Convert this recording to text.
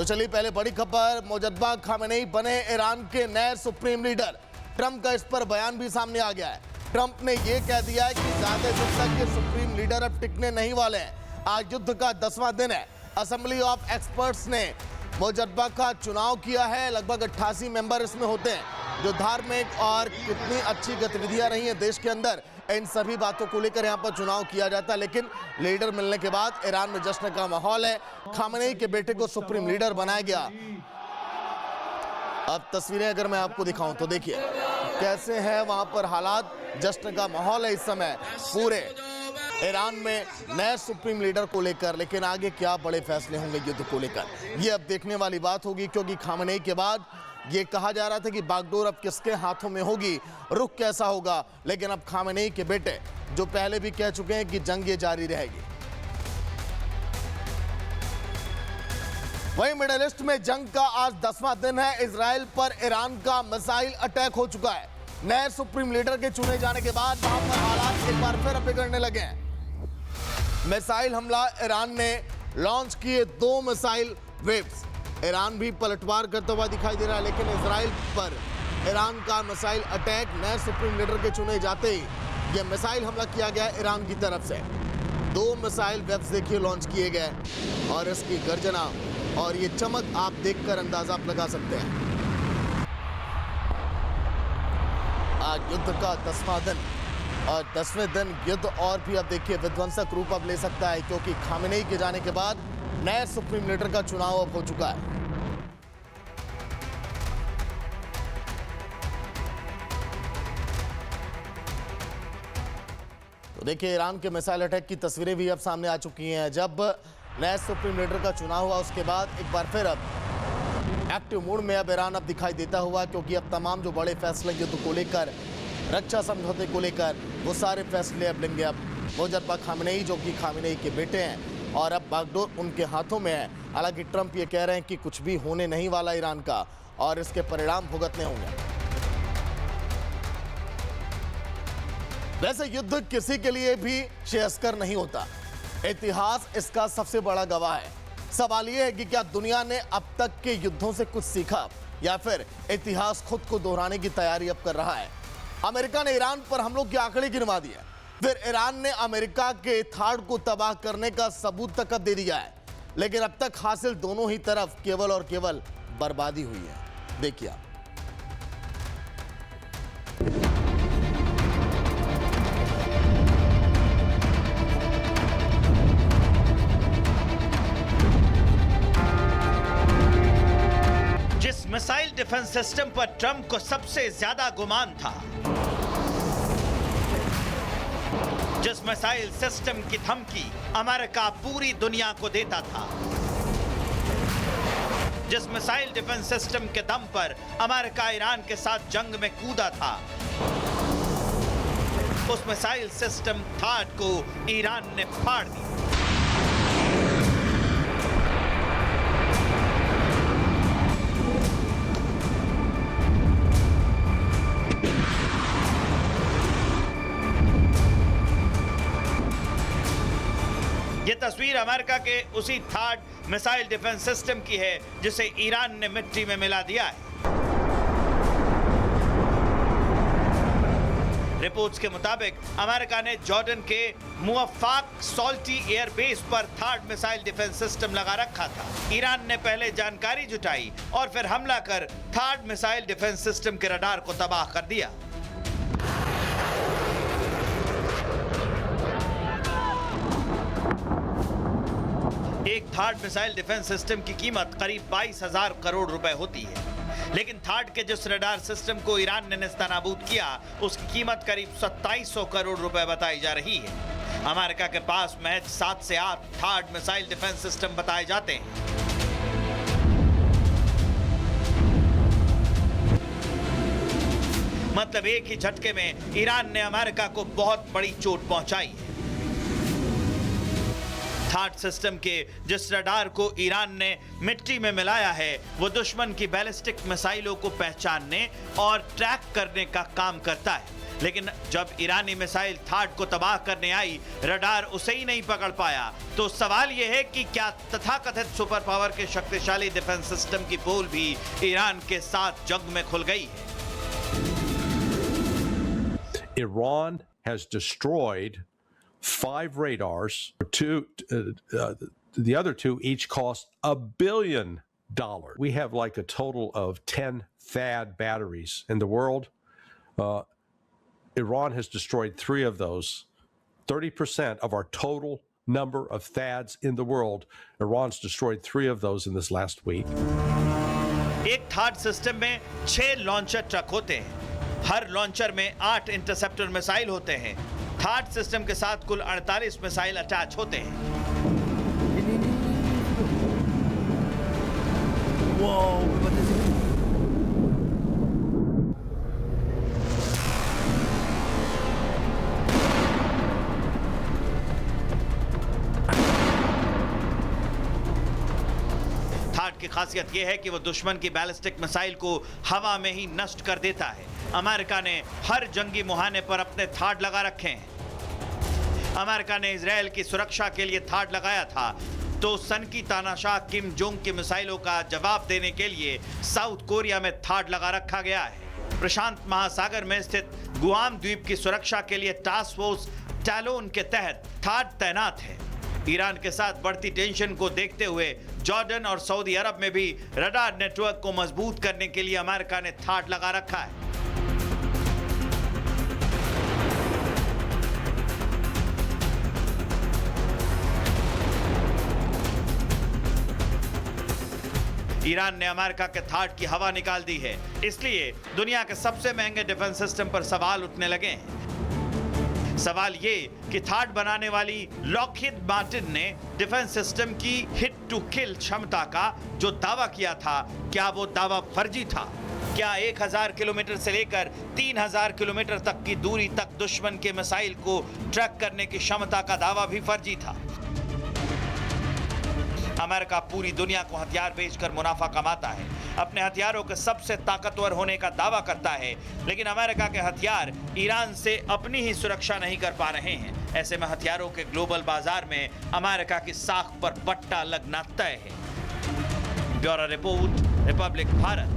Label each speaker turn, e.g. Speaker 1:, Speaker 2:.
Speaker 1: तो चलिए पहले बड़ी खबर, मुजद्दा खामेनेई बने ईरान के नए सुप्रीम लीडर। ट्रंप का इस पर बयान भी सामने आ गया है। ट्रंप ने यह कह दिया है कि ज्यादा दिन तक ये सुप्रीम लीडर अब टिकने नहीं वाले हैं। आज युद्ध का 10वां दिन है। असेंबली ऑफ एक्सपर्ट्स ने मुजद्दा का चुनाव किया है। लगभग 88 मेंबर इसमें होते हैं। जो धार्मिक और कितनी अच्छी गतिविधियां रही हैं देश के अंदर, इन सभी बातों को लेकर यहां पर चुनाव किया जाता है। लेकिन लीडर मिलने के बाद ईरान में जश्न का माहौल है। खामेनेई के बेटे को सुप्रीम लीडर बनाया गया। अब तस्वीरें अगर मैं आपको दिखाऊं तो देखिए कैसे है वहां पर हालात। जश्न का माहौल है इस समय पूरे ईरान में नए सुप्रीम लीडर को लेकर। लेकिन आगे क्या बड़े फैसले होंगे युद्ध को लेकर, ये अब देखने वाली बात होगी। क्योंकि खामेनेई के बाद ये कहा जा रहा था कि बागडोर अब किसके हाथों में होगी, रुख कैसा होगा। लेकिन अब खामेनेई के बेटे जो पहले भी कह चुके हैं कि जंग ये जारी रहेगी। वहीं मिडिल ईस्ट में जंग का आज 10वां दिन है। इजराइल पर ईरान का मिसाइल अटैक हो चुका है। नए सुप्रीम लीडर के चुने जाने के बाद वहां पर हालात एक बार फिर बिगड़ने लगे हैं। मिसाइल हमला ईरान ने लॉन्च किए 2 मिसाइल वेव्स। ईरान भी पलटवार करता हुआ दिखाई दे रहा है। लेकिन इजराइल पर ईरान का मिसाइल अटैक, नए सुप्रीम लीडर के चुने जाते ही यह मिसाइल हमला किया गया ईरान की तरफ से। 2 मिसाइल वेव्स देखिए लॉन्च किए गए और इसकी गर्जना और ये चमक आप देखकर अंदाजा आप लगा सकते हैं। आज युद्ध का 10वां दिन और 10वें दिन युद्ध और भी अब देखिए विध्वंसक रूप अब ले सकता है। क्योंकि खामेनेई के जाने के बाद नए सुप्रीम लीडर का चुनाव अब हो चुका है। तो देखिए ईरान के मिसाइल अटैक की तस्वीरें भी अब सामने आ चुकी हैं। जब नए सुप्रीम लीडर का चुनाव हुआ उसके बाद एक बार फिर अब एक्टिव मोड में अब ईरान अब दिखाई देता हुआ। क्योंकि अब तमाम जो बड़े फैसले युद्ध को लेकर, रक्षा समझौते को लेकर, वो सारे फैसले अब लेंगे अब मुजद्दा खामेनेई, जो कि खामेनेई के बेटे हैं। और अब बागडोर उनके हाथों में है। हालांकि ट्रंप ये कह रहे हैं कि कुछ भी होने नहीं वाला ईरान का और इसके परिणाम भुगतने होंगे। वैसे युद्ध किसी के लिए भी श्रेयस्कर नहीं होता। इतिहास इसका सबसे बड़ा गवाह है। सवाल यह है कि क्या दुनिया ने अब तक के युद्धों से कुछ सीखा या फिर इतिहास खुद को दोहराने की तैयारी अब कर रहा है। अमेरिका ने ईरान पर हमलों के आंकड़े गिनवा दिए, फिर ईरान ने अमेरिका के थाड को तबाह करने का सबूत तक दे दिया है। लेकिन अब तक हासिल दोनों ही तरफ केवल और केवल बर्बादी हुई है। देखिए आप।
Speaker 2: जिस मिसाइल डिफेंस सिस्टम पर ट्रंप को सबसे ज्यादा गुमान था, जिस मिसाइल सिस्टम की धमकी अमेरिका पूरी दुनिया को देता था, जिस मिसाइल डिफेंस सिस्टम के दम पर अमेरिका ईरान के साथ जंग में कूदा था, उस मिसाइल सिस्टम थाड को ईरान ने फाड़ दिया। ये तस्वीर अमेरिका के उसी थाड मिसाइल डिफेंस सिस्टम की है जिसे ईरान ने मिट्टी में मिला दिया है। रिपोर्ट्स के मुताबिक अमेरिका ने जॉर्डन के मुअफ्फाक सॉल्टी एयरबेस पर थाड मिसाइल डिफेंस सिस्टम लगा रखा था। ईरान ने पहले जानकारी जुटाई और फिर हमला कर थाड मिसाइल डिफेंस सिस्टम के रडार को तबाह कर दिया। एक थाड मिसाइल डिफेंस सिस्टम की कीमत करीब 22,000 करोड़ रुपए होती है। लेकिन थाड के जिस रडार सिस्टम को ईरान ने नेस्तनाबूद किया, उसकी कीमत करीब 2700 करोड़ रुपए बताई जा रही है। अमेरिका के पास महज 7 से 8 थाड मिसाइल डिफेंस सिस्टम बताए जाते हैं। मतलब एक ही झटके में ईरान ने अमेरिका को बहुत बड़ी चोट पहुंचाई है। थाड सिस्टम के जिस रडार को ईरान ने मिट्टी में मिलाया है वो दुश्मन की बैलिस्टिक मिसाइलों को पहचानने और ट्रैक करने का काम करता है, लेकिन जब ईरानी मिसाइल थाड को तबाह करने आई रडार उसे ही नहीं पकड़ पाया। तो सवाल यह है कि क्या तथाकथित सुपर पावर के शक्तिशाली डिफेंस सिस्टम की पोल भी ईरान के साथ जंग में खुल गई है।
Speaker 3: Iran has destroyed 5 radars. The other 2 each cost $1 billion. We have like a total of 10 THAAD batteries in the world. Iran has destroyed 3 of those. 30% of our total number of THAADs in the world, Iran's destroyed 3 of those in this last week.
Speaker 2: एक थाड system में 6 launcher truck होते हैं। हर launcher में 8 interceptor missile होते हैं। थाड system के साथ कुल 48 मिसाइल अटैच होते हैं। थाड की खासियत यह है कि वो दुश्मन की बैलिस्टिक मिसाइल को हवा में ही नष्ट कर देता है। अमेरिका ने हर जंगी मुहाने पर अपने थाड लगा रखे हैं। अमेरिका ने इजराइल की सुरक्षा के लिए थाड लगाया था, तो सन की तानाशाह किम जोंग की मिसाइलों का जवाब देने के लिए साउथ कोरिया में थाड लगा रखा गया है। प्रशांत महासागर में स्थित गुआम द्वीप की सुरक्षा के लिए टास्क फोर्स टैलोन के तहत थाड तैनात है। ईरान के साथ बढ़ती टेंशन को देखते हुए जॉर्डन और सऊदी अरब में भी रडार नेटवर्क को मजबूत करने के लिए अमेरिका ने थाड लगा रखा है। ईरान ने अमेरिका के थाड की हवा निकाल दी है, इसलिए दुनिया के सबसे महंगे डिफेंस सिस्टम पर सवाल उठने लगे हैं। सवाल ये कि थाड बनाने वाली लॉकहीड मार्टिन ने डिफेंस सिस्टम की हिट टू किल क्षमता का जो दावा किया था, क्या वो दावा फर्जी था? क्या 1000 किलोमीटर से लेकर 3000 किलोमीटर तक की दूरी तक दुश्मन के मिसाइल को ट्रैक करने की क्षमता का दावा भी फर्जी था? अमेरिका पूरी दुनिया को हथियार बेचकर मुनाफा कमाता है, अपने हथियारों के सबसे ताकतवर होने का दावा करता है, लेकिन अमेरिका के हथियार ईरान से अपनी ही सुरक्षा नहीं कर पा रहे हैं। ऐसे में हथियारों के ग्लोबल बाजार में अमेरिका की साख पर पट्टा लगना तय है। Bureau report, Republic Bharat.